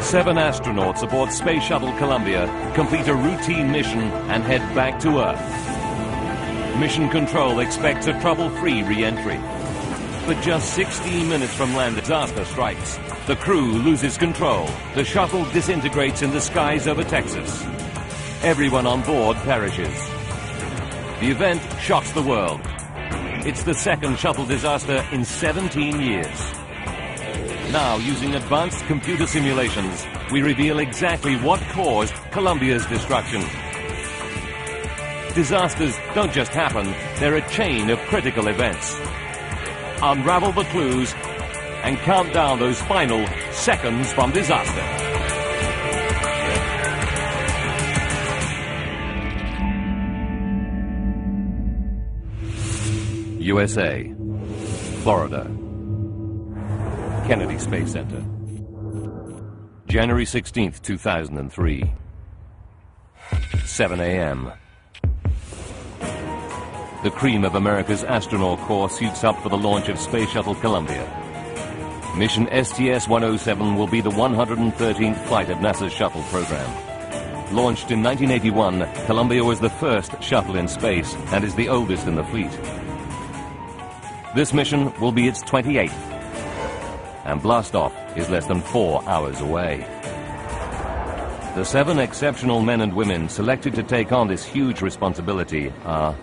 7 astronauts aboard Space Shuttle Columbia complete a routine mission and head back to Earth. Mission Control expects a trouble-free re-entry. But just 16 minutes from land, disaster strikes. The crew loses control. The shuttle disintegrates in the skies over Texas. Everyone on board perishes. The event shocks the world. It's the second shuttle disaster in 17 years. Now, using advanced computer simulations, we reveal exactly what caused Columbia's destruction. Disasters don't just happen, they're a chain of critical events. Unravel the clues and count down those final seconds from disaster. USA, Florida, Kennedy Space Center, January 16th, 2003, 7 a.m. The cream of America's astronaut corps suits up for the launch of Space Shuttle Columbia. Mission STS-107 will be the 113th flight of NASA's shuttle program. Launched in 1981, Columbia was the first shuttle in space and is the oldest in the fleet. This mission will be its 28th, and blastoff is less than 4 hours away. The 7 exceptional men and women selected to take on this huge responsibility are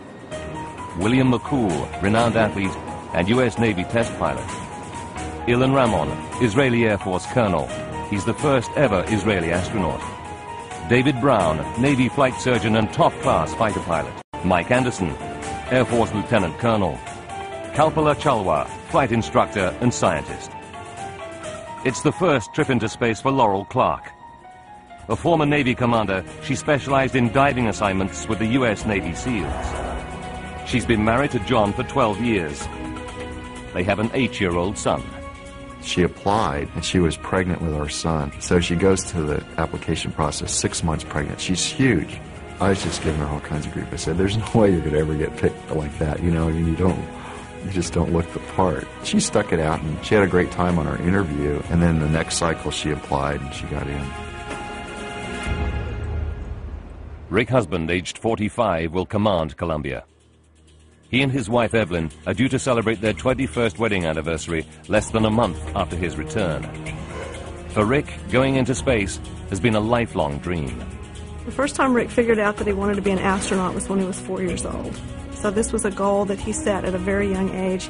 William McCool, renowned athlete and U.S. Navy test pilot. Ilan Ramon, Israeli Air Force colonel. He's the first ever Israeli astronaut. David Brown, Navy flight surgeon and top-class fighter pilot. Mike Anderson, Air Force lieutenant colonel. Kalpala Chalwa, flight instructor and scientist. It's the first trip into space for Laurel Clark. A former Navy commander, she specialized in diving assignments with the U.S. Navy SEALs. She's been married to John for 12 years. They have an 8-year-old son. She applied and she was pregnant with our son. So she goes to the application process, 6 months pregnant. She's huge. I was just giving her all kinds of grief. I said, there's no way you're going to ever get picked like that. You know, I mean, you just don't look the part. She stuck it out and she had a great time on our interview. And then the next cycle she applied and she got in. Rick Husband, aged 45, will command Columbia. He and his wife Evelyn are due to celebrate their 21st wedding anniversary less than a month after his return. For Rick, going into space has been a lifelong dream. The first time Rick figured out that he wanted to be an astronaut was when he was 4 years old. So this was a goal that he set at a very young age.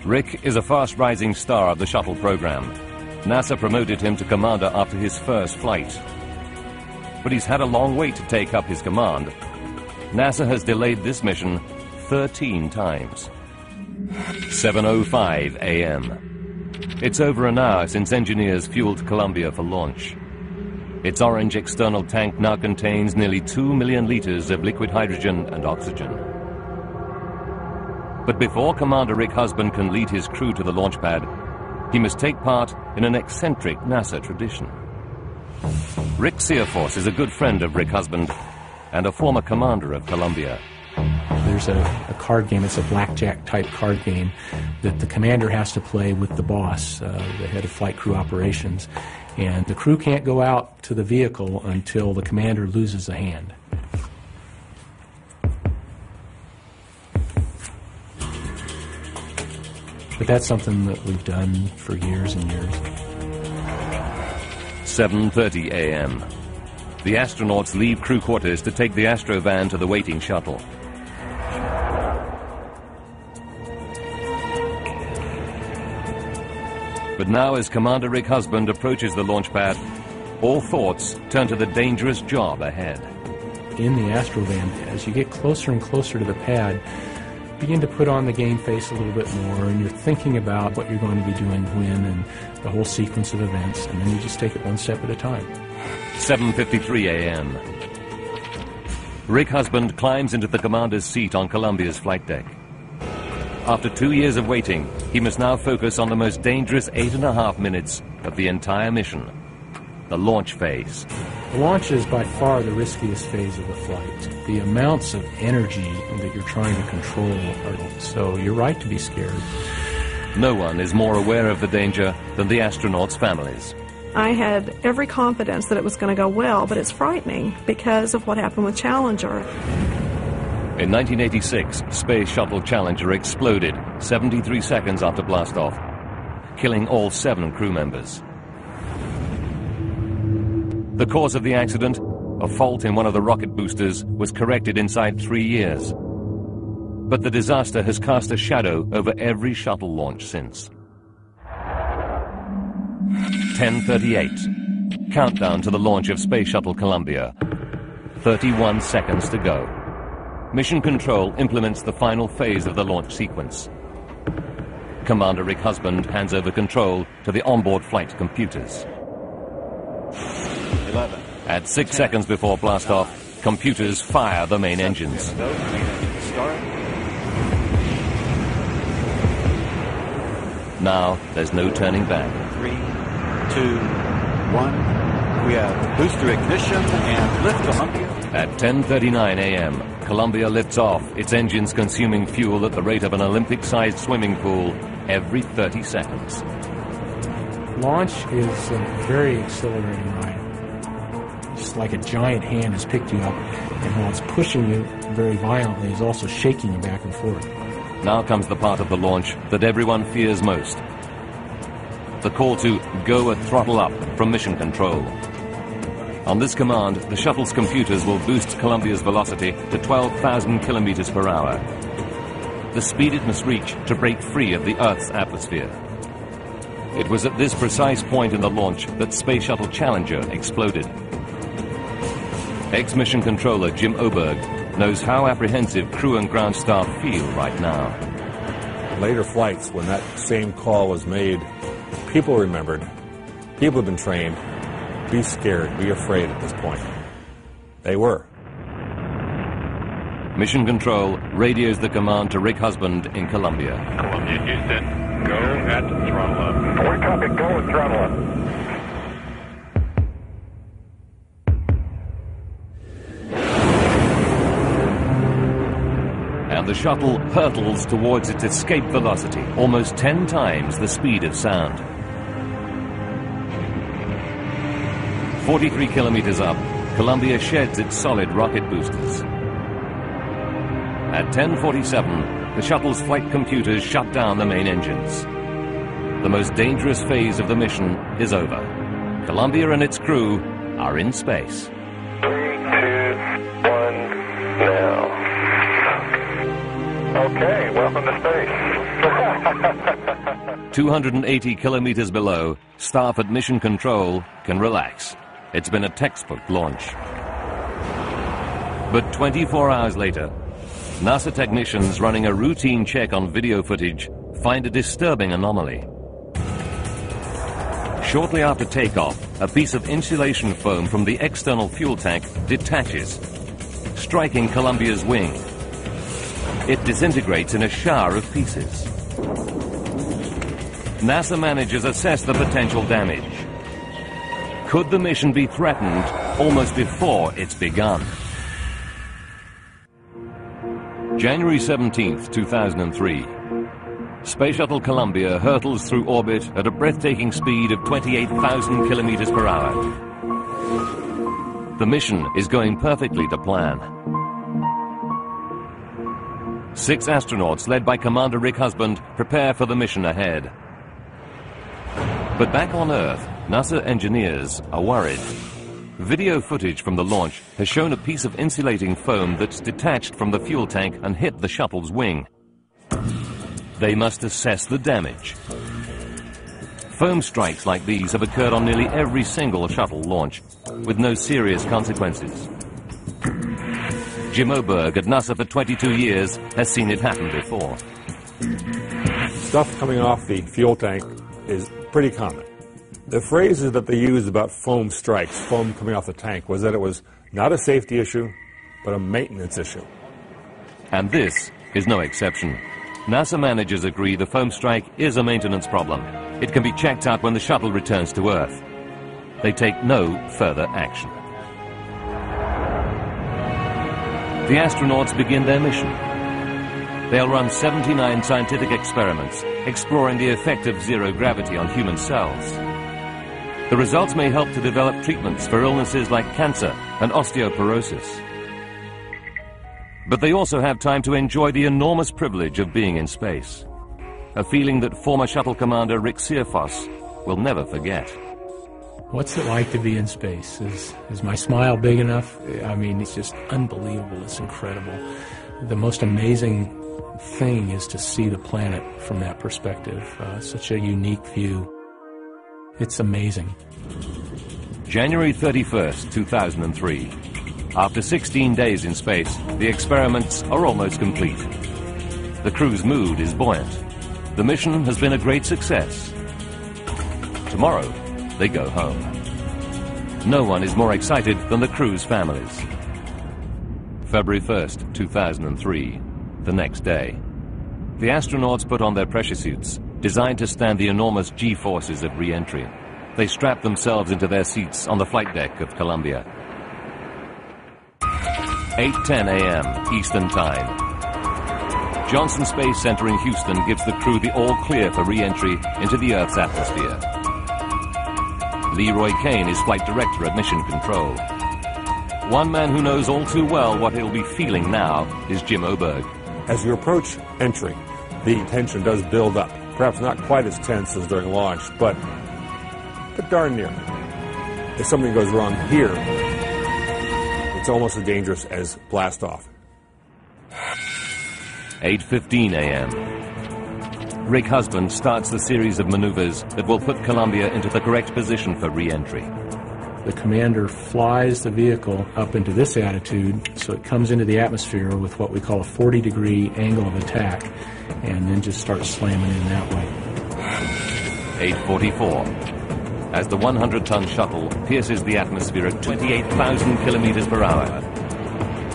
Rick is a fast-rising star of the shuttle program. NASA promoted him to commander after his first flight. But he's had a long wait to take up his command. NASA has delayed this mission 13 times. 7:05 a.m. It's over an hour since engineers fueled Columbia for launch. Its orange external tank now contains nearly 2 million liters of liquid hydrogen and oxygen. But before Commander Rick Husband can lead his crew to the launch pad, he must take part in an eccentric NASA tradition. Rick Searforce is a good friend of Rick Husband and a former commander of Columbia. There's a card game, it's a blackjack type card game that the commander has to play with the boss, the head of flight crew operations. And the crew can't go out to the vehicle until the commander loses a hand. But that's something that we've done for years and years. 7:30 a.m. The astronauts leave crew quarters to take the Astrovan to the waiting shuttle. But now, as Commander Rick Husband approaches the launch pad, all thoughts turn to the dangerous job ahead. In the Astrovan, as you get closer and closer to the pad, begin to put on the game face a little bit more, and you're thinking about what you're going to be doing when and the whole sequence of events, and then you just take it one step at a time. 7:53 a.m. Rick Husband climbs into the commander's seat on Columbia's flight deck. After 2 years of waiting, he must now focus on the most dangerous 8.5 minutes of the entire mission, the launch phase. The launch is by far the riskiest phase of the flight. The amounts of energy that you're trying to control are, so you're right to be scared. No one is more aware of the danger than the astronauts' families. I had every confidence that it was going to go well, but it's frightening because of what happened with Challenger. In 1986, Space Shuttle Challenger exploded 73 seconds after blastoff, killing all 7 crew members. The cause of the accident, a fault in one of the rocket boosters, was corrected inside 3 years. But the disaster has cast a shadow over every shuttle launch since. 10:38. Countdown to the launch of Space Shuttle Columbia. 31 seconds to go. Mission Control implements the final phase of the launch sequence. Commander Rick Husband hands over control to the onboard flight computers. 11. At 6 seconds before blastoff, computers fire the main engines. Start. Now, there's no turning back. 3, 2, 1. We have booster ignition and lift Columbia. At 10:39 a.m., Columbia lifts off, its engines consuming fuel at the rate of an Olympic-sized swimming pool every 30 seconds. Launch is a very exhilarating ride. It's like a giant hand has picked you up, and while it's pushing you very violently, it's also shaking you back and forth. Now comes the part of the launch that everyone fears most. The call to go at throttle up from Mission Control. On this command, the shuttle's computers will boost Columbia's velocity to 12,000 kilometers per hour, the speed it must reach to break free of the Earth's atmosphere. It was at this precise point in the launch that Space Shuttle Challenger exploded. Ex-mission controller Jim Oberg knows how apprehensive crew and ground staff feel right now. Later flights, when that same call was made, people remembered, people have been trained, be scared, be afraid at this point. They were. Mission Control radios the command to Rick Husband in Columbia. Columbia, Houston, go at throttle up. We copy, go at throttle up. And the shuttle hurtles towards its escape velocity, almost 10 times the speed of sound. 43 kilometers up, Columbia sheds its solid rocket boosters. At 10:47, the shuttle's flight computers shut down the main engines. The most dangerous phase of the mission is over. Columbia and its crew are in space. 3, 2, 1, now. Okay, welcome to space. 280 kilometers below, staff at Mission Control can relax. It's been a textbook launch. But 24 hours later, NASA technicians running a routine check on video footage find a disturbing anomaly. Shortly after takeoff, a piece of insulation foam from the external fuel tank detaches, striking Columbia's wing. It disintegrates in a shower of pieces. NASA managers assess the potential damage. Could the mission be threatened almost before it's begun? January 17th, 2003. Space Shuttle Columbia hurtles through orbit at a breathtaking speed of 28,000 kilometers per hour. The mission is going perfectly to plan. 6 astronauts, led by Commander Rick Husband, prepare for the mission ahead. But back on Earth, NASA engineers are worried. Video footage from the launch has shown a piece of insulating foam that's detached from the fuel tank and hit the shuttle's wing. They must assess the damage. Foam strikes like these have occurred on nearly every single shuttle launch, with no serious consequences. Jim Oberg at NASA for 22 years has seen it happen before. Stuff coming off the fuel tank is pretty common. The phrases that they used about foam strikes, foam coming off the tank, was that it was not a safety issue, but a maintenance issue. And this is no exception. NASA managers agree the foam strike is a maintenance problem. It can be checked out when the shuttle returns to Earth. They take no further action. The astronauts begin their mission. They'll run 79 scientific experiments exploring the effect of zero gravity on human cells. The results may help to develop treatments for illnesses like cancer and osteoporosis. But they also have time to enjoy the enormous privilege of being in space, a feeling that former shuttle commander Rick Searfoss will never forget. What's it like to be in space? Is my smile big enough? I mean, it's just unbelievable. It's incredible. The most amazing thing is to see the planet from that perspective. Such a unique view. It's amazing. January 31st, 2003. After 16 days in space, the experiments are almost complete. The crew's mood is buoyant. The mission has been a great success. Tomorrow, they go home. No one is more excited than the crew's families. February 1st, 2003, the next day. The astronauts put on their pressure suits, designed to stand the enormous G-forces of re-entry. They strap themselves into their seats on the flight deck of Columbia. 8:10 a.m. Eastern Time. Johnson Space Center in Houston gives the crew the all-clear for re-entry into the Earth's atmosphere. Leroy Kane is flight director at Mission Control. One man who knows all too well what he'll be feeling now is Jim Oberg. As you approach entry, the tension does build up. Perhaps not quite as tense as during launch, but darn near. If something goes wrong here, it's almost as dangerous as blast off. 8:15 a.m. Rick Husband starts the series of maneuvers that will put Columbia into the correct position for re-entry. The commander flies the vehicle up into this attitude, so it comes into the atmosphere with what we call a 40-degree angle of attack, and then just starts slamming in that way. 8:44. As the 100-ton shuttle pierces the atmosphere at 28,000 kilometers per hour,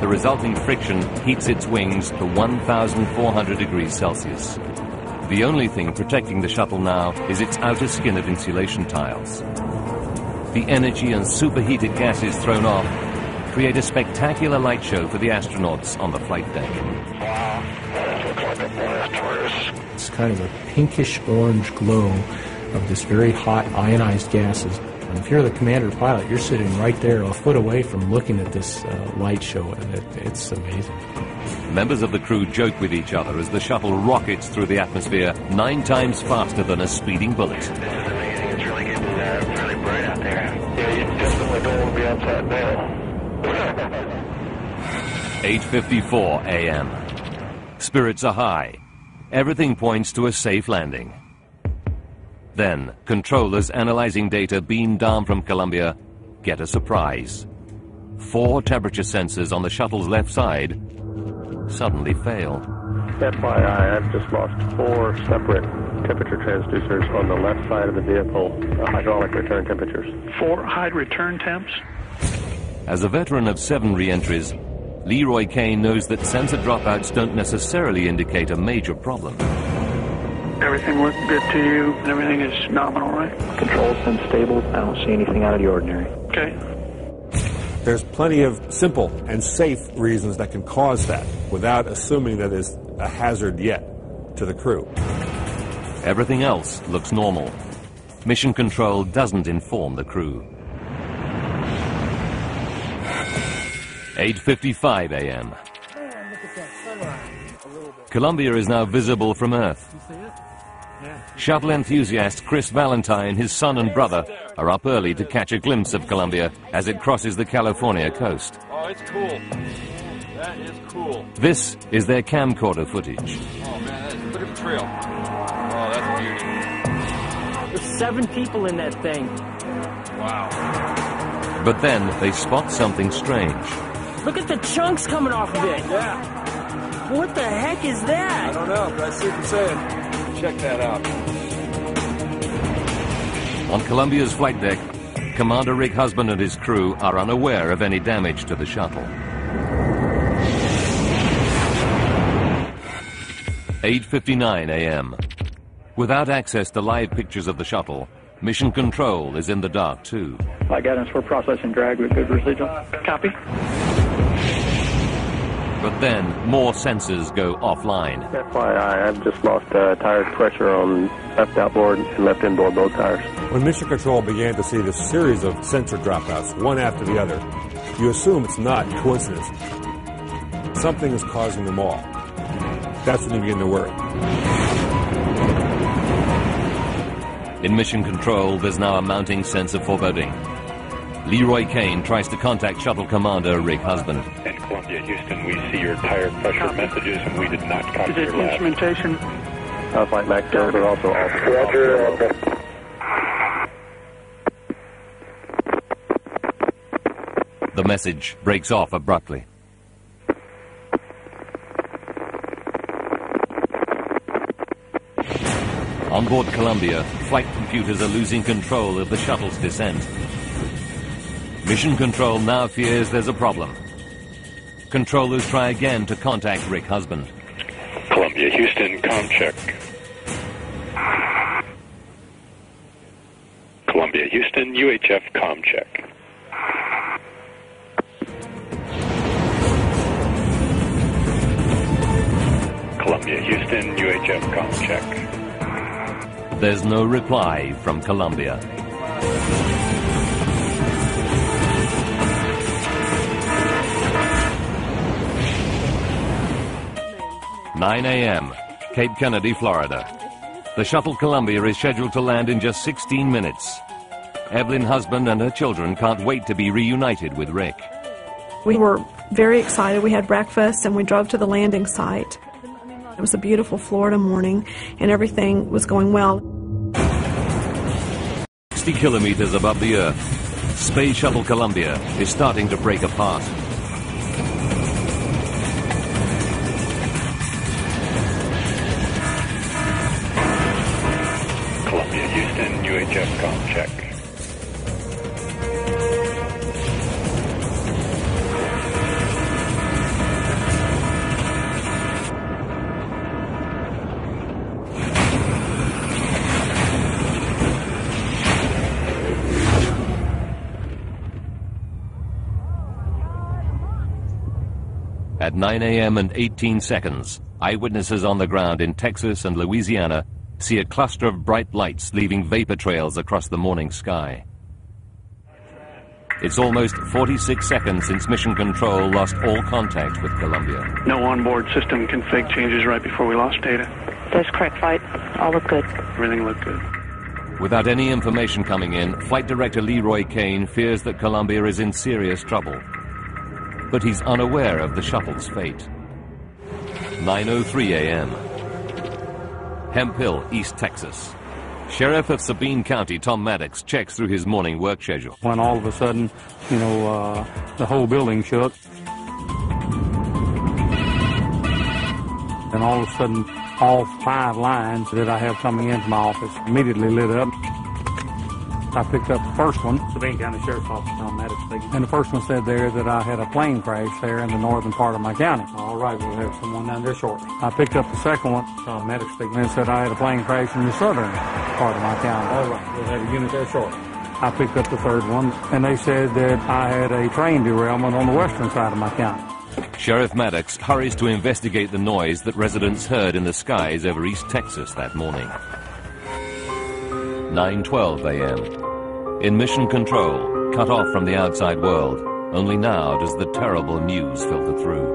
the resulting friction heats its wings to 1,400 degrees Celsius. The only thing protecting the shuttle now is its outer skin of insulation tiles. The energy and superheated gases thrown off create a spectacular light show for the astronauts on the flight deck. Wow, that looks like a blast furnace. It's kind of a pinkish-orange glow of this very hot ionized gases. And if you're the commander pilot, you're sitting right there a foot away from looking at this light show, and it's amazing. Members of the crew joke with each other as the shuttle rockets through the atmosphere 9 times faster than a speeding bullet. This is amazing. It's really getting really bright out there. Yeah, you definitely don't want to be outside now. 8:54 a.m. Spirits are high. Everything points to a safe landing. Then, controllers analyzing data beamed down from Columbia get a surprise. 4 temperature sensors on the shuttle's left side suddenly fail. FYI, I've just lost 4 separate temperature transducers on the left side of the vehicle, hydraulic return temperatures. 4 high return temps? As a veteran of 7 re-entries, Leroy Kane knows that sensor dropouts don't necessarily indicate a major problem. Everything looked good to you, and everything is nominal, right? Control's been stable. I don't see anything out of the ordinary. Okay. There's plenty of simple and safe reasons that can cause that without assuming that there's a hazard yet to the crew. Everything else looks normal. Mission Control doesn't inform the crew. 8:55 a.m. Columbia is now visible from Earth. Shuttle enthusiast Chris Valentine, his son and brother, are up early to catch a glimpse of Columbia as it crosses the California coast. Oh, it's cool. That is cool. This is their camcorder footage. Oh, man, look at the trail. Oh, that's a beauty. There's 7 people in that thing. Wow. But then they spot something strange. Look at the chunks coming off of it. Yeah. What the heck is that? I don't know, but I see what you're saying. Check that out. On Columbia's flight deck, Commander Rick Husband and his crew are unaware of any damage to the shuttle. 8:59 a.m. Without access to live pictures of the shuttle, Mission Control is in the dark too. By guidance, we're processing drag with good residual. Copy. But then, more sensors go offline. FYI, I've just lost tire pressure on left outboard and left inboard, both tires. When Mission Control began to see this series of sensor dropouts, one after the other, you assume it's not coincidence. Something is causing them all. That's when you begin to worry. In Mission Control, there's now a mounting sense of foreboding. Leroy Kane tries to contact Shuttle Commander Rick Husband. And Columbia, Houston, we see your tire pressure messages, and we did not copy Is it your last. instrumentation? Flight Max Delta also off. Roger. The message breaks off abruptly. On board Columbia, flight computers are losing control of the shuttle's descent. Mission Control now fears there's a problem. Controllers try again to contact Rick Husband. Columbia, Houston, comm check. Columbia, Houston, UHF, comm check. Columbia, Houston, UHF, comm check. There's no reply from Columbia. "9 a.m., Cape Kennedy, Florida. The Shuttle Columbia is scheduled to land in just 16 minutes. Evelyn Husband and her children can't wait to be reunited with Rick. We were very excited. We had breakfast and we drove to the landing site. It was a beautiful Florida morning and everything was going well. 60 kilometers above the Earth, Space Shuttle Columbia is starting to break apart. Columbia, Houston, UHF, comm check. At 9 a.m. and 18 seconds, eyewitnesses on the ground in Texas and Louisiana see a cluster of bright lights leaving vapor trails across the morning sky. It's almost 46 seconds since Mission Control lost all contact with Columbia. No onboard system config changes right before we lost data. That's correct, Flight. All look good. Everything looked good. Without any information coming in, Flight Director Leroy Kane fears that Columbia is in serious trouble. But he's unaware of the shuttle's fate. 9:03 a.m. Hemp Hill, East Texas. Sheriff of Sabine County, Tom Maddox, checks through his morning work schedule. When all of a sudden, the whole building shook. And all of a sudden, all 5 lines that I have coming into my office immediately lit up. I picked up the first one, Sabine County Sheriff's Office, Tom Maddox speaking. And the first one said there that I had a plane crash there in the northern part of my county. All right, we'll have someone down there shortly. I picked up the second one, Tom Maddox speaking, and said I had a plane crash in the southern part of my county. All right, we'll have a unit there shortly. I picked up the third one, and they said that I had a train derailment on the western side of my county. Sheriff Maddox hurries to investigate the noise that residents heard in the skies over East Texas that morning. 9:12 a.m. In Mission Control, cut off from the outside world, only now does the terrible news filter through.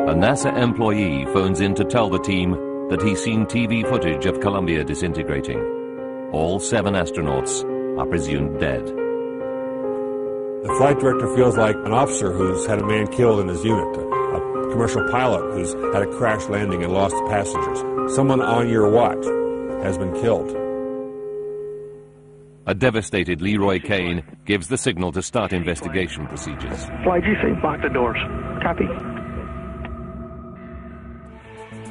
A NASA employee phones in to tell the team that he's seen TV footage of Columbia disintegrating. All 7 astronauts are presumed dead. The flight director feels like an officer who's had a man killed in his unit, a commercial pilot who's had a crash landing and lost passengers. Someone on your watch has been killed. A devastated Leroy Kane gives the signal to start investigation procedures. Flight GC, lock the doors. Copy.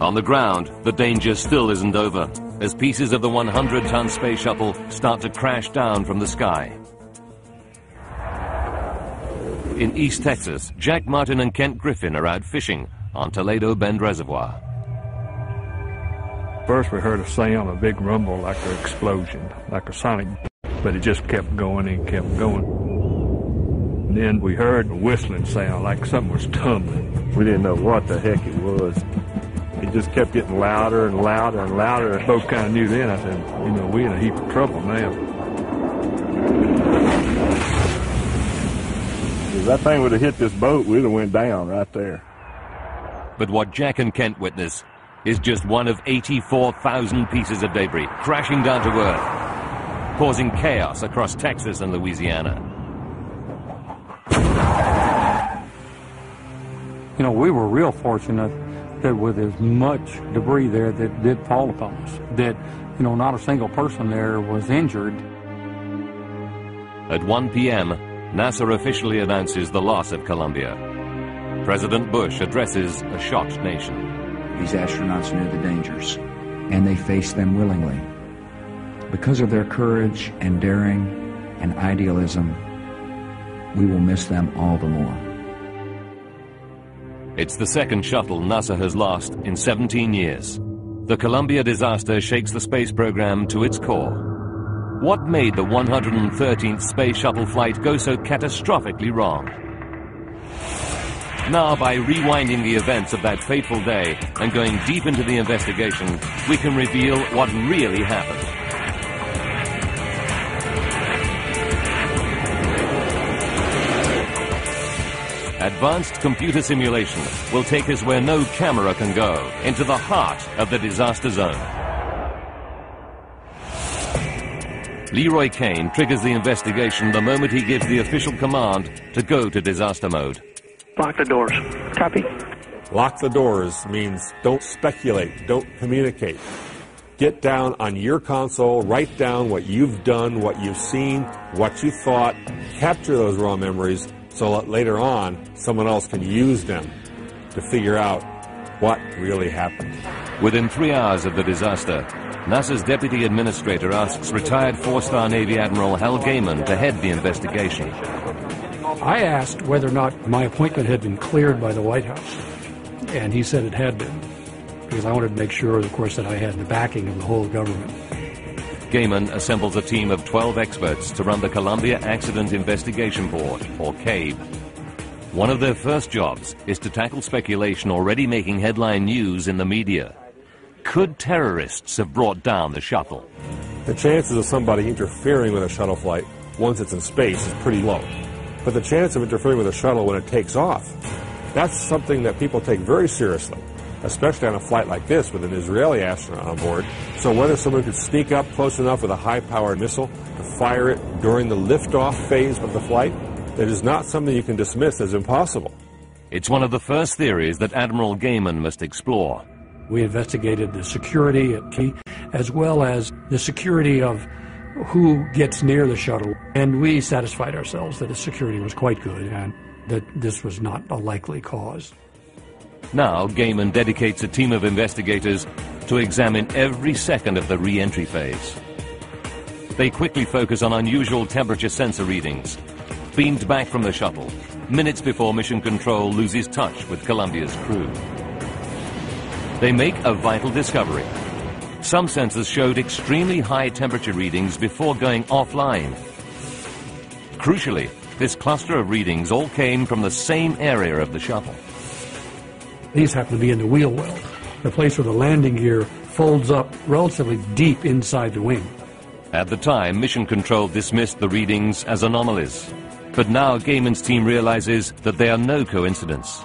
On the ground, the danger still isn't over, as pieces of the 100-ton space shuttle start to crash down from the sky. In East Texas, Jack Martin and Kent Griffin are out fishing on Toledo Bend Reservoir. First we heard a sound, a big rumble like an explosion, like a sonic, but it just kept going and kept going. And then we heard a whistling sound like something was tumbling. We didn't know what the heck it was. It just kept getting louder and louder and louder. Both kind of knew then. I said, you know, we're in a heap of trouble now. If that thing would have hit this boat, we'd have went down right there. But what Jack and Kent witness is just one of 84,000 pieces of debris crashing down to earth, causing chaos across Texas and Louisiana. You know, we were real fortunate that with as much debris there that did fall upon us, that, you know, not a single person there was injured. At 1 p.m., NASA officially announces the loss of Columbia. President Bush addresses a shocked nation. These astronauts knew the dangers, and they faced them willingly. Because of their courage and daring and idealism, we will miss them all the more. It's the second shuttle NASA has lost in 17 years. The Columbia disaster shakes the space program to its core. What made the 113th space shuttle flight go so catastrophically wrong? Now, by rewinding the events of that fateful day and going deep into the investigation, we can reveal what really happened. Advanced computer simulation will take us where no camera can go, into the heart of the disaster zone. Leroy Kane triggers the investigation the moment he gives the official command to go to disaster mode. Lock the doors. Copy. Lock the doors means don't speculate, don't communicate. Get down on your console, write down what you've done, what you've seen, what you thought, capture those raw memories so that later on someone else can use them to figure out what really happened. Within 3 hours of the disaster, NASA's deputy administrator asks retired 4-star Navy Admiral Hal Gaiman to head the investigation. I asked whether or not my appointment had been cleared by the White House, and he said it had been, because I wanted to make sure, of course, that I had the backing of the whole government. Gaiman assembles a team of 12 experts to run the Columbia Accident Investigation Board, or CABE. One of their first jobs is to tackle speculation already making headline news in the media. Could terrorists have brought down the shuttle? The chances of somebody interfering with a shuttle flight once it's in space is pretty low. But the chance of interfering with a shuttle when it takes off, that's something that people take very seriously, especially on a flight like this with an Israeli astronaut on board. So whether someone could sneak up close enough with a high-powered missile to fire it during the liftoff phase of the flight, that is not something you can dismiss as impossible. It's one of the first theories that Admiral Gaiman must explore. We investigated the security at Key, as well as the security of who gets near the shuttle, and we satisfied ourselves that the security was quite good and that this was not a likely cause. Now, Gaiman dedicates a team of investigators to examine every second of the re-entry phase. They quickly focus on unusual temperature sensor readings, beamed back from the shuttle, minutes before Mission Control loses touch with Columbia's crew. They make a vital discovery. Some sensors showed extremely high temperature readings before going offline. Crucially, this cluster of readings all came from the same area of the shuttle. These happen to be in the wheel well, the place where the landing gear folds up relatively deep inside the wing. At the time, Mission Control dismissed the readings as anomalies. But now Gaiman's team realizes that they are no coincidence.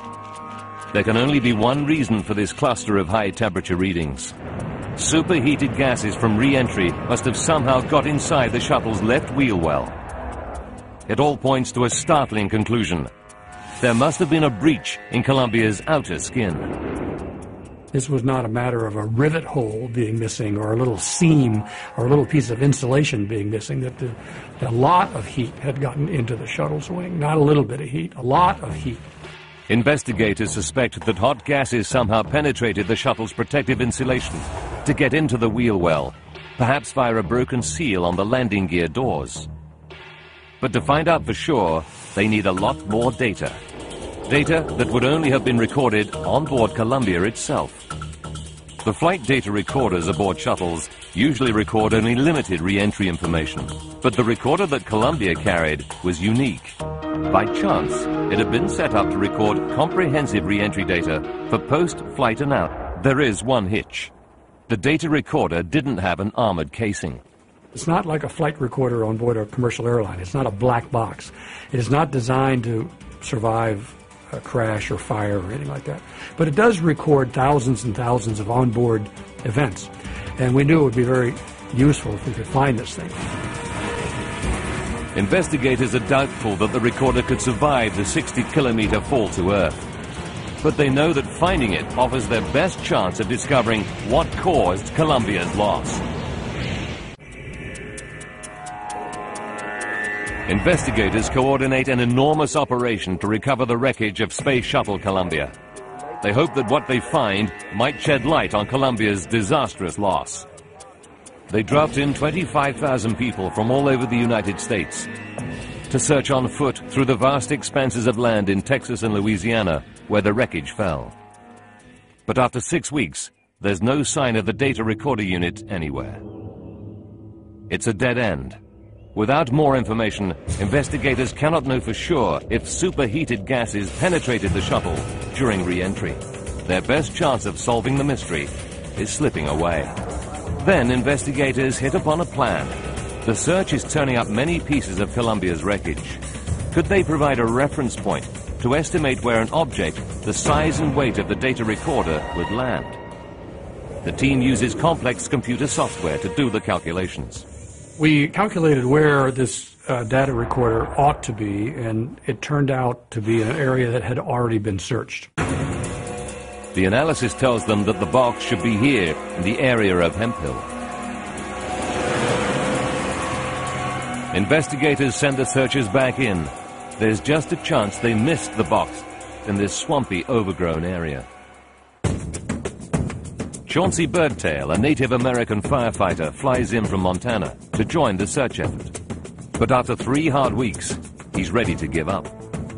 There can only be one reason for this cluster of high-temperature readings. Superheated gases from re-entry must have somehow got inside the shuttle's left wheel well. It all points to a startling conclusion. There must have been a breach in Columbia's outer skin. This was not a matter of a rivet hole being missing or a little seam or a little piece of insulation being missing. That a lot of heat had gotten into the shuttle's wing. Not a little bit of heat, a lot of heat. Investigators suspect that hot gases somehow penetrated the shuttle's protective insulation to get into the wheel well, perhaps via a broken seal on the landing gear doors. But to find out for sure, they need a lot more data. Data that would only have been recorded on board Columbia itself. The flight data recorders aboard shuttles usually record only limited re-entry information, but the recorder that Columbia carried was unique. By chance, it had been set up to record comprehensive re-entry data for post-flight analysis. There is one hitch. The data recorder didn't have an armored casing. It's not like a flight recorder on board a commercial airline. It's not a black box. It is not designed to survive a crash or fire or anything like that. But it does record thousands and thousands of onboard events. And we knew it would be very useful if we could find this thing. Investigators are doubtful that the recorder could survive the 60-kilometer fall to Earth. But they know that finding it offers their best chance of discovering what caused Columbia's loss. Investigators coordinate an enormous operation to recover the wreckage of Space Shuttle Columbia. They hope that what they find might shed light on Columbia's disastrous loss. They draft in 25,000 people from all over the United States to search on foot through the vast expanses of land in Texas and Louisiana where the wreckage fell. But after 6 weeks, there's no sign of the data recorder unit anywhere. It's a dead end. Without more information, investigators cannot know for sure if superheated gases penetrated the shuttle during re-entry. Their best chance of solving the mystery is slipping away. Then investigators hit upon a plan. The search is turning up many pieces of Columbia's wreckage. Could they provide a reference point to estimate where an object the size and weight of the data recorder would land? The team uses complex computer software to do the calculations. We calculated where this data recorder ought to be, and it turned out to be an area that had already been searched. The analysis tells them that the box should be here in the area of Hemphill. Investigators send the searchers back in. There's just a chance they missed the box in this swampy, overgrown area. Chauncey Birdtail, a Native American firefighter, flies in from Montana to join the search effort. But after 3 hard weeks, he's ready to give up.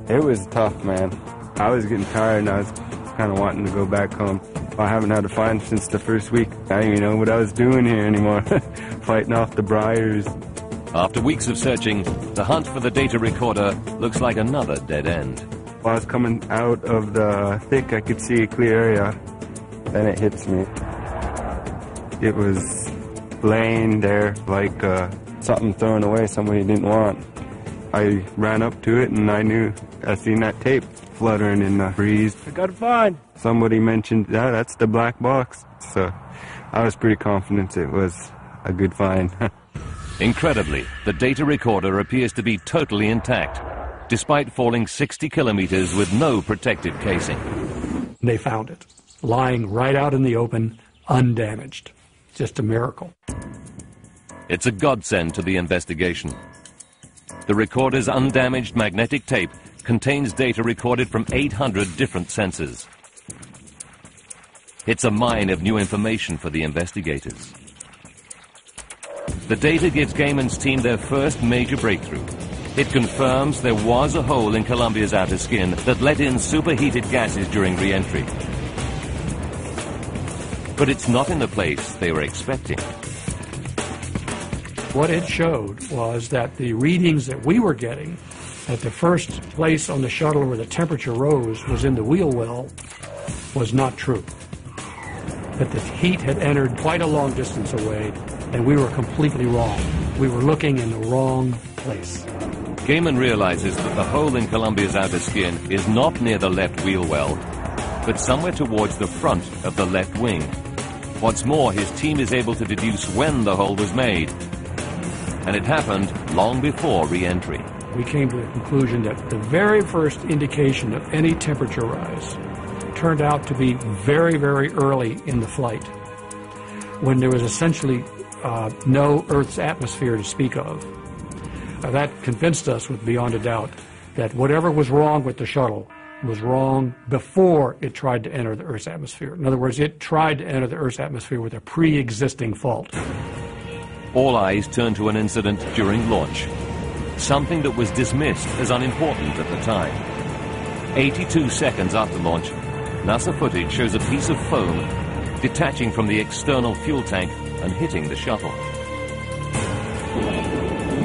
It was tough, man. I was getting tired and I was kind of wanting to go back home. I haven't had a find since the first week. I didn't even know what I was doing here anymore, fighting off the briars. After weeks of searching, the hunt for the data recorder looks like another dead end. While I was coming out of the thick, I could see a clear area. Then it hits me. It was laying there like something thrown away somebody didn't want. I ran up to it and I seen that tape fluttering in the breeze. I got a find. Somebody mentioned, yeah, that's the black box. So I was pretty confident it was a good find. Incredibly, the data recorder appears to be totally intact, despite falling 60 kilometers with no protective casing. They found it, lying right out in the open, undamaged. Just a miracle. It's a godsend to the investigation. The recorder's undamaged magnetic tape contains data recorded from 800 different sensors. It's a mine of new information for the investigators. The data gives Gaiman's team their first major breakthrough. It confirms there was a hole in Columbia's outer skin that let in superheated gases during re-entry. But it's not in the place they were expecting. What it showed was that the readings that we were getting at the first place on the shuttle where the temperature rose was in the wheel well was not true. That the heat had entered quite a long distance away, and we were completely wrong. We were looking in the wrong place. Gaiman realizes that the hole in Columbia's outer skin is not near the left wheel well, but somewhere towards the front of the left wing. What's more, his team is able to deduce when the hole was made, and it happened long before re-entry. We came to the conclusion that the very first indication of any temperature rise turned out to be very, very early in the flight, when there was essentially no Earth's atmosphere to speak of. That convinced us with beyond a doubt that whatever was wrong with the shuttle was wrong before it tried to enter the Earth's atmosphere. In other words, it tried to enter the Earth's atmosphere with a pre-existing fault. All eyes turned to an incident during launch, something that was dismissed as unimportant at the time. 82 seconds after launch, NASA footage shows a piece of foam detaching from the external fuel tank and hitting the shuttle.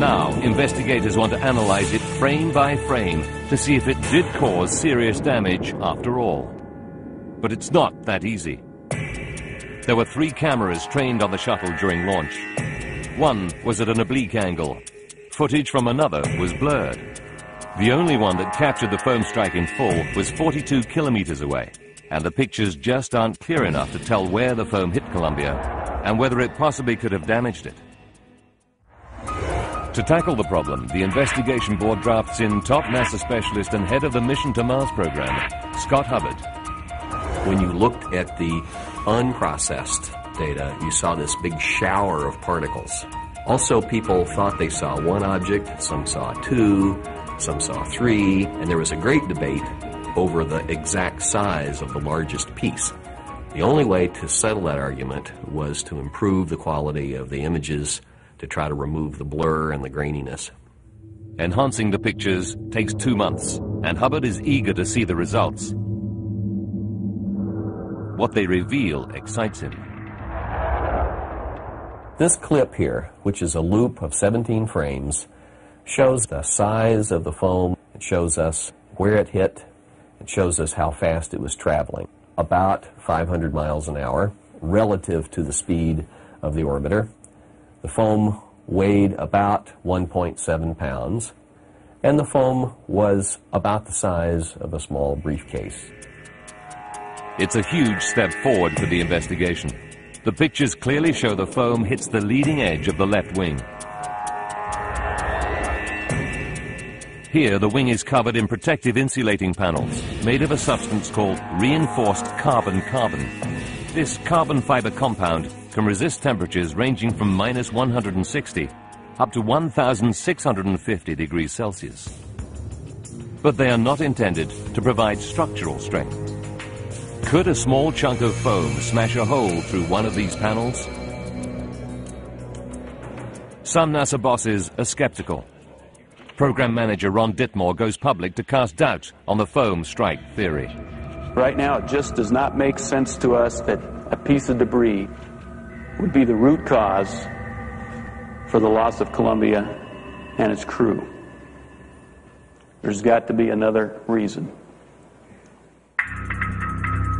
Now, investigators want to analyze it frame by frame to see if it did cause serious damage after all. But it's not that easy. There were 3 cameras trained on the shuttle during launch. One was at an oblique angle. Footage from another was blurred. The only one that captured the foam strike in full was 42 kilometers away, and the pictures just aren't clear enough to tell where the foam hit Columbia and whether it possibly could have damaged it. To tackle the problem, the investigation board drafts in top NASA specialist and head of the Mission to Mars program, Scott Hubbard. When you looked at the unprocessed data, you saw this big shower of particles. Also, people thought they saw one object, some saw 2, some saw 3, and there was a great debate over the exact size of the largest piece. The only way to settle that argument was to improve the quality of the images, to try to remove the blur and the graininess. Enhancing the pictures takes 2 months, and Hubbard is eager to see the results. What they reveal excites him. This clip here, which is a loop of 17 frames, shows the size of the foam. It shows us where it hit. It shows us how fast it was traveling, about 500 miles an hour relative to the speed of the orbiter. The foam weighed about 1.7 pounds, and the foam was about the size of a small briefcase. It's a huge step forward for the investigation. The pictures clearly show the foam hits the leading edge of the left wing. Here, the wing is covered in protective insulating panels made of a substance called reinforced carbon-carbon. This carbon fiber compound can resist temperatures ranging from -160 up to 1,650 degrees Celsius. But they are not intended to provide structural strength. Could a small chunk of foam smash a hole through one of these panels? Some NASA bosses are skeptical. Program manager Ron Ditmore goes public to cast doubt on the foam strike theory. Right now, it just does not make sense to us that a piece of debris would be the root cause for the loss of Columbia and its crew. There's got to be another reason.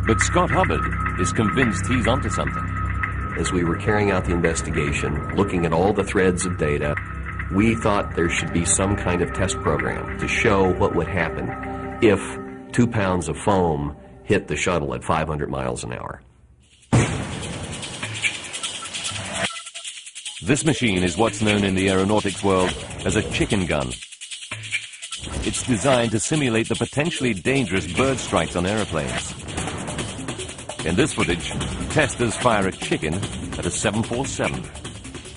But Scott Hubbard is convinced he's onto something. As we were carrying out the investigation, looking at all the threads of data, we thought there should be some kind of test program to show what would happen if 2 pounds of foam hit the shuttle at 500 miles an hour. This machine is what's known in the aeronautics world as a chicken gun. It's designed to simulate the potentially dangerous bird strikes on airplanes. In this footage, testers fire a chicken at a 747.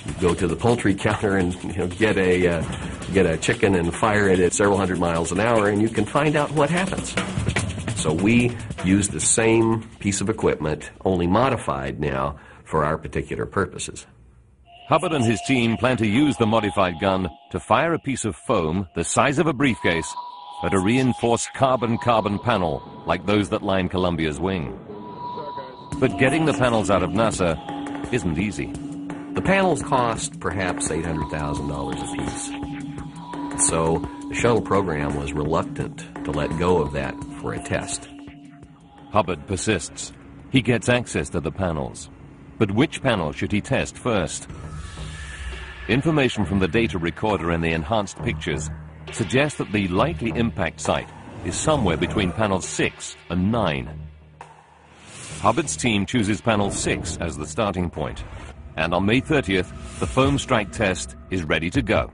You go to the poultry counter and get a chicken and fire it at several hundred miles an hour, and you can find out what happens. So we use the same piece of equipment, only modified now for our particular purposes. Hubbard and his team plan to use the modified gun to fire a piece of foam the size of a briefcase at a reinforced carbon-carbon panel like those that line Columbia's wing. But getting the panels out of NASA isn't easy. The panels cost perhaps $800,000 apiece. So the shuttle program was reluctant to let go of that for a test. Hubbard persists. He gets access to the panels. But which panel should he test first? Information from the data recorder and the enhanced pictures suggest that the likely impact site is somewhere between panels 6 and 9. Hubbard's team chooses panel 6 as the starting point, and on May 30th, the foam strike test is ready to go.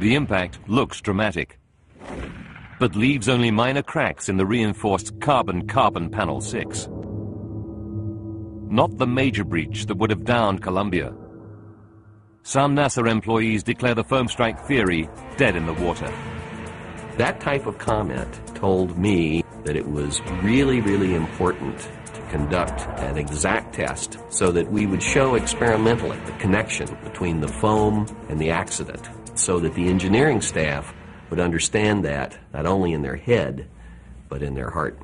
The impact looks dramatic, but leaves only minor cracks in the reinforced carbon-carbon panel 6. Not the major breach that would have downed Columbia. Some NASA employees declare the foam strike theory dead in the water. That type of comment told me that it was really, really important to conduct an exact test so that we would show experimentally the connection between the foam and the accident, so that the engineering staff would understand that, not only in their head, but in their heart.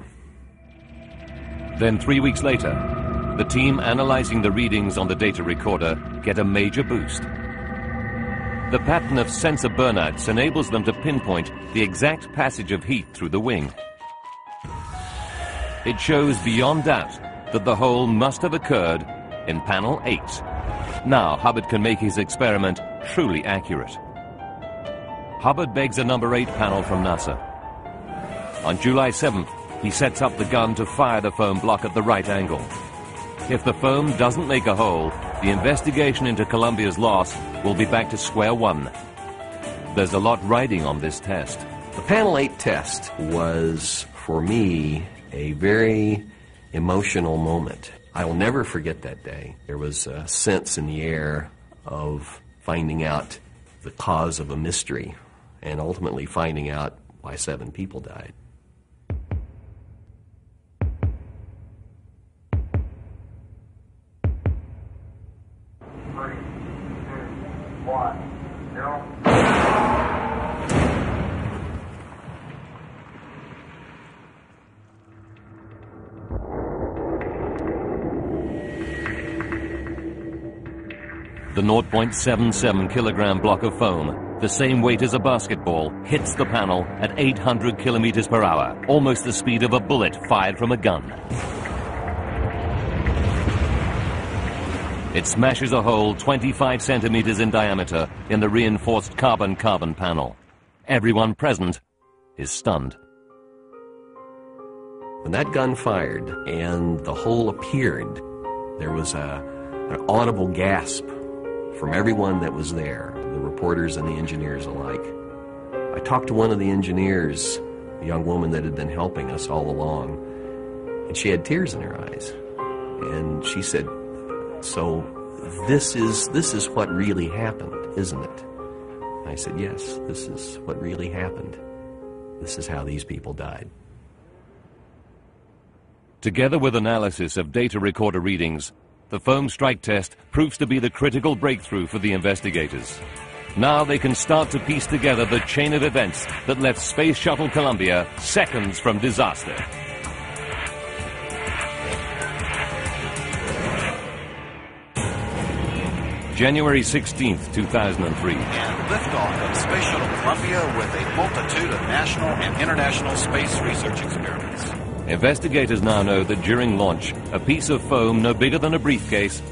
Then 3 weeks later, the team analyzing the readings on the data recorder get a major boost. The pattern of sensor burnouts enables them to pinpoint the exact passage of heat through the wing. It shows beyond doubt that the hole must have occurred in panel 8. Now Hubbard can make his experiment truly accurate. Hubbard begs a number 8 panel from NASA. On July 7th, he sets up the gun to fire the foam block at the right angle. If the foam doesn't make a hole, the investigation into Columbia's loss will be back to square one. There's a lot riding on this test. The Panel 8 test was, for me, a very emotional moment. I will never forget that day. There was a sense in the air of finding out the cause of a mystery and ultimately finding out why 7 people died. The 0.77 kilogram block of foam, the same weight as a basketball, hits the panel at 800 kilometers per hour, almost the speed of a bullet fired from a gun. It smashes a hole 25 centimeters in diameter in the reinforced carbon-carbon panel. Everyone present is stunned. When that gun fired and the hole appeared, there was an audible gasp from everyone that was there, the reporters and the engineers alike. I talked to one of the engineers, a young woman that had been helping us all along, and she had tears in her eyes. And she said, "So this is what really happened, isn't it?" I said, "Yes, this is what really happened. This is how these people died." Together with analysis of data recorder readings, the foam strike test proves to be the critical breakthrough for the investigators. Now they can start to piece together the chain of events that left Space Shuttle Columbia seconds from disaster. January 16th, 2003. And liftoff of Space Shuttle Columbia with a multitude of national and international space research experiments. Investigators now know that during launch, a piece of foam no bigger than a briefcase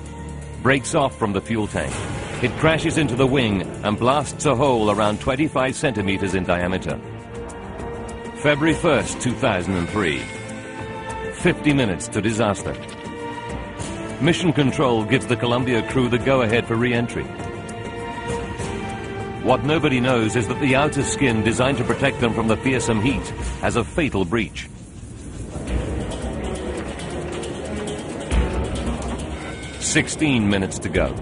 breaks off from the fuel tank. It crashes into the wing and blasts a hole around 25 centimeters in diameter. February 1st, 2003. 50 minutes to disaster. Mission Control gives the Columbia crew the go-ahead for re-entry. What nobody knows is that the outer skin designed to protect them from the fearsome heat has a fatal breach. 16 minutes to go.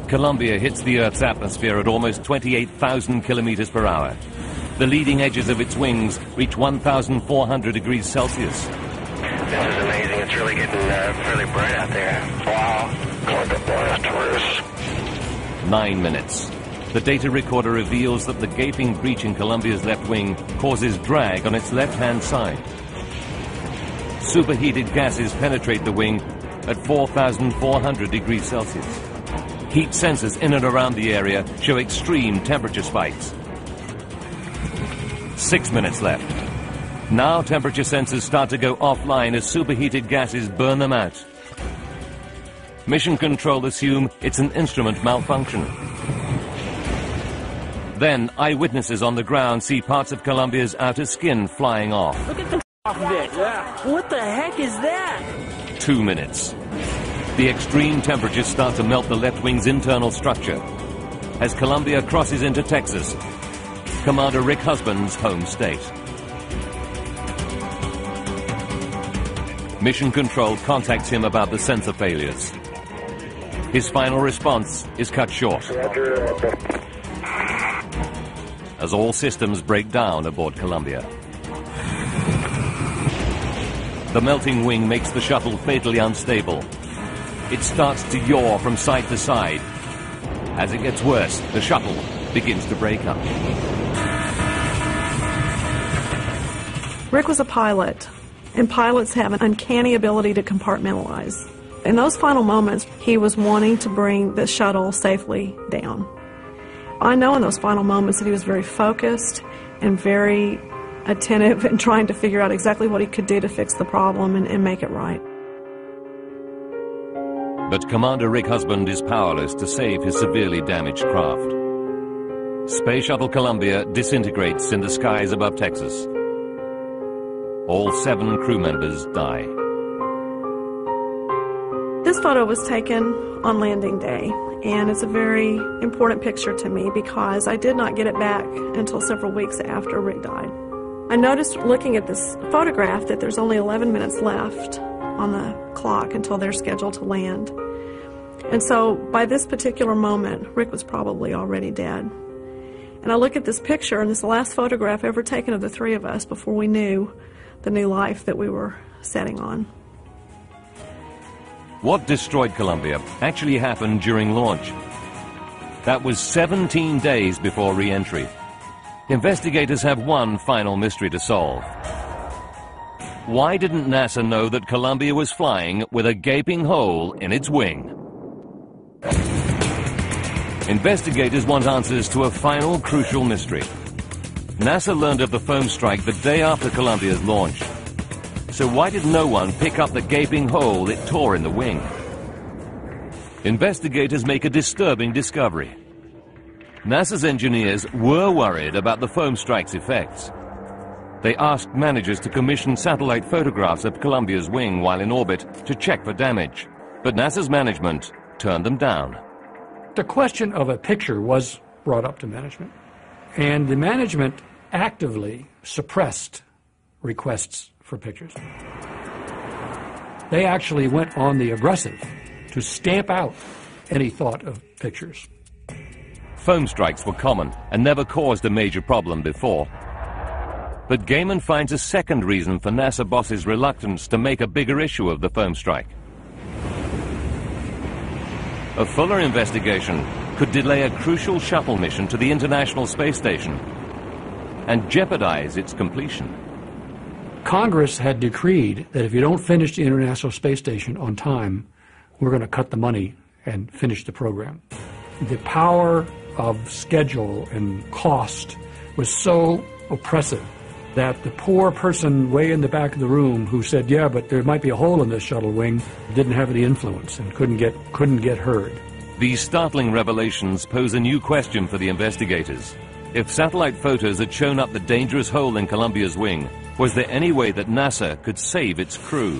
Columbia hits the Earth's atmosphere at almost 28,000 kilometers per hour. The leading edges of its wings reach 1,400 degrees Celsius. This is amazing. It's really getting really bright out there. Wow. Like a blast worse. 9 minutes. The data recorder reveals that the gaping breach in Columbia's left wing causes drag on its left-hand side. Superheated gases penetrate the wing at 4,400 degrees Celsius. Heat sensors in and around the area show extreme temperature spikes. 6 minutes left. Now temperature sensors start to go offline as superheated gases burn them out. Mission Control assume it's an instrument malfunction. Then eyewitnesses on the ground see parts of Columbia's outer skin flying off. Look at the off of it. Yeah. What the heck is that? 2 minutes. The extreme temperatures start to melt the left wing's internal structure. As Columbia crosses into Texas, Commander Rick Husband's home state. Mission Control contacts him about the sensor failures. His final response is cut short, as all systems break down aboard Columbia. The melting wing makes the shuttle fatally unstable. It starts to yaw from side to side. As it gets worse, the shuttle begins to break up. Rick was a pilot, and pilots have an uncanny ability to compartmentalize. In those final moments, he was wanting to bring the shuttle safely down. I know in those final moments that he was very focused and very attentive and trying to figure out exactly what he could do to fix the problem and make it right. But Commander Rick Husband is powerless to save his severely damaged craft. Space Shuttle Columbia disintegrates in the skies above Texas. All 7 crew members die. This photo was taken on landing day, and it's a very important picture to me because I did not get it back until several weeks after Rick died. I noticed looking at this photograph that there's only 11 minutes left on the clock until they're scheduled to land. And so by this particular moment, Rick was probably already dead. And I look at this picture, and it's the last photograph ever taken of the 3 of us before we knew the new life that we were setting on. What destroyed Columbia actually happened during launch. That was 17 days before re-entry. Investigators have one final mystery to solve. Why didn't NASA know that Columbia was flying with a gaping hole in its wing? Investigators want answers to a final crucial mystery. NASA learned of the foam strike the day after Columbia's launch. So why did no one pick up the gaping hole it tore in the wing? Investigators make a disturbing discovery. NASA's engineers were worried about the foam strike's effects. They asked managers to commission satellite photographs of Columbia's wing while in orbit to check for damage. But NASA's management turned them down. The question of a picture was brought up to management, and the management actively suppressed requests for pictures. They actually went on the aggressive to stamp out any thought of pictures. Foam strikes were common and never caused a major problem before. But Gaiman finds a second reason for NASA bosses' reluctance to make a bigger issue of the foam strike. A fuller investigation could delay a crucial shuttle mission to the International Space Station and jeopardize its completion. Congress had decreed that if you don't finish the International Space Station on time, we're going to cut the money and finish the program. The power of schedule and cost was so oppressive that the poor person way in the back of the room who said, yeah, but there might be a hole in this shuttle wing, didn't have any influence and couldn't get heard. These startling revelations pose a new question for the investigators. If satellite photos had shown up the dangerous hole in Columbia's wing, was there any way that NASA could save its crew?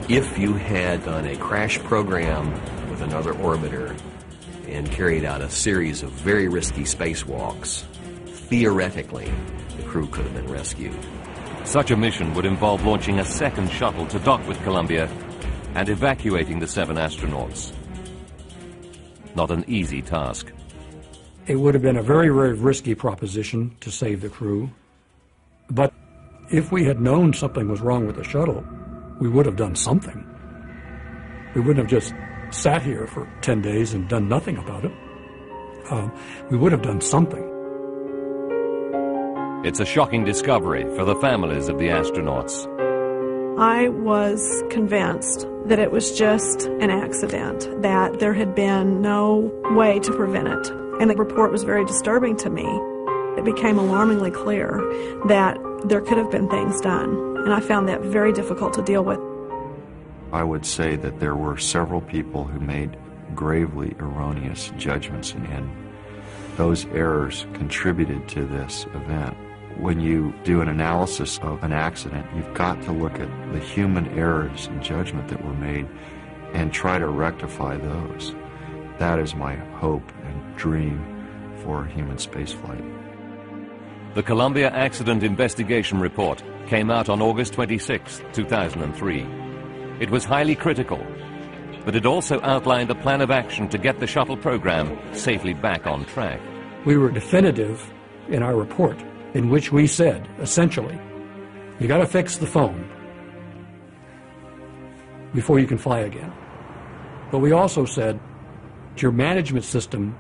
If you had done a crash program with another orbiter and carried out a series of very risky spacewalks, theoretically, the crew could have been rescued. Such a mission would involve launching a second shuttle to dock with Columbia and evacuating the 7 astronauts. Not an easy task. It would have been a very, very risky proposition to save the crew. But if we had known something was wrong with the shuttle, we would have done something. We wouldn't have just sat here for 10 days and done nothing about it. We would have done something. It's a shocking discovery for the families of the astronauts. I was convinced that it was just an accident, that there had been no way to prevent it. And the report was very disturbing to me. It became alarmingly clear that there could have been things done, and I found that very difficult to deal with. I would say that there were several people who made gravely erroneous judgments, and those errors contributed to this event. When you do an analysis of an accident, you've got to look at the human errors and judgment that were made and try to rectify those. That is my hope and dream for human spaceflight. The Columbia Accident Investigation Report came out on August 26, 2003. It was highly critical, but it also outlined a plan of action to get the shuttle program safely back on track. We were definitive in our report, in which we said, essentially, you got to fix the foam before you can fly again. But we also said, your management system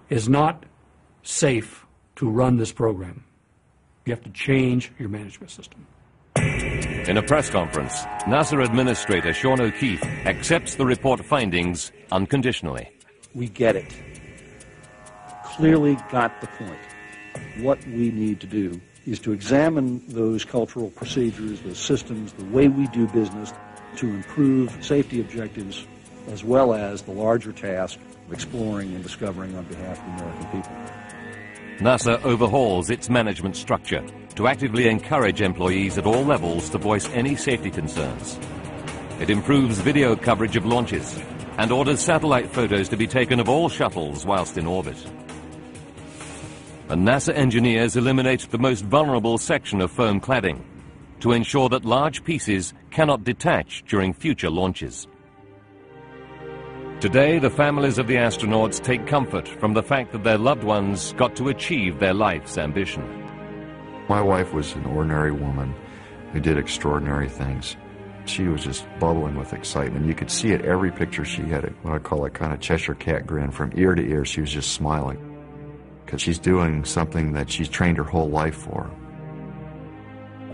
is not safe to run this program. You have to change your management system. In a press conference, NASA Administrator Sean O'Keefe accepts the report findings unconditionally. We get it. Clearly got the point. What we need to do is to examine those cultural procedures, those systems, the way we do business to improve safety objectives as well as the larger task of exploring and discovering on behalf of the American people. NASA overhauls its management structure to actively encourage employees at all levels to voice any safety concerns. It improves video coverage of launches and orders satellite photos to be taken of all shuttles whilst in orbit. And NASA engineers eliminate the most vulnerable section of foam cladding to ensure that large pieces cannot detach during future launches. Today, the families of the astronauts take comfort from the fact that their loved ones got to achieve their life's ambition. My wife was an ordinary woman who did extraordinary things. She was just bubbling with excitement. You could see it every picture she had, what I call a kind of Cheshire cat grin from ear to ear. She was just smiling because she's doing something that she's trained her whole life for.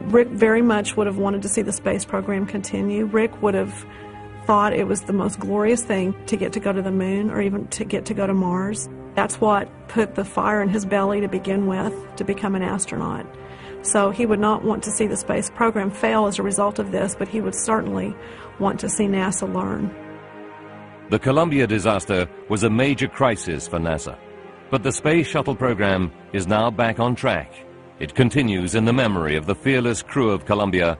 Rick very much would have wanted to see the space program continue. Rick would have thought it was the most glorious thing to get to go to the moon or even to get to go to Mars. That's what put the fire in his belly to begin with to become an astronaut. So he would not want to see the space program fail as a result of this, but he would certainly want to see NASA learn. The Columbia disaster was a major crisis for NASA, but the Space Shuttle program is now back on track. It continues in the memory of the fearless crew of Columbia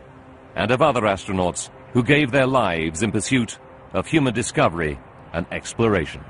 and of other astronauts who gave their lives in pursuit of human discovery and exploration.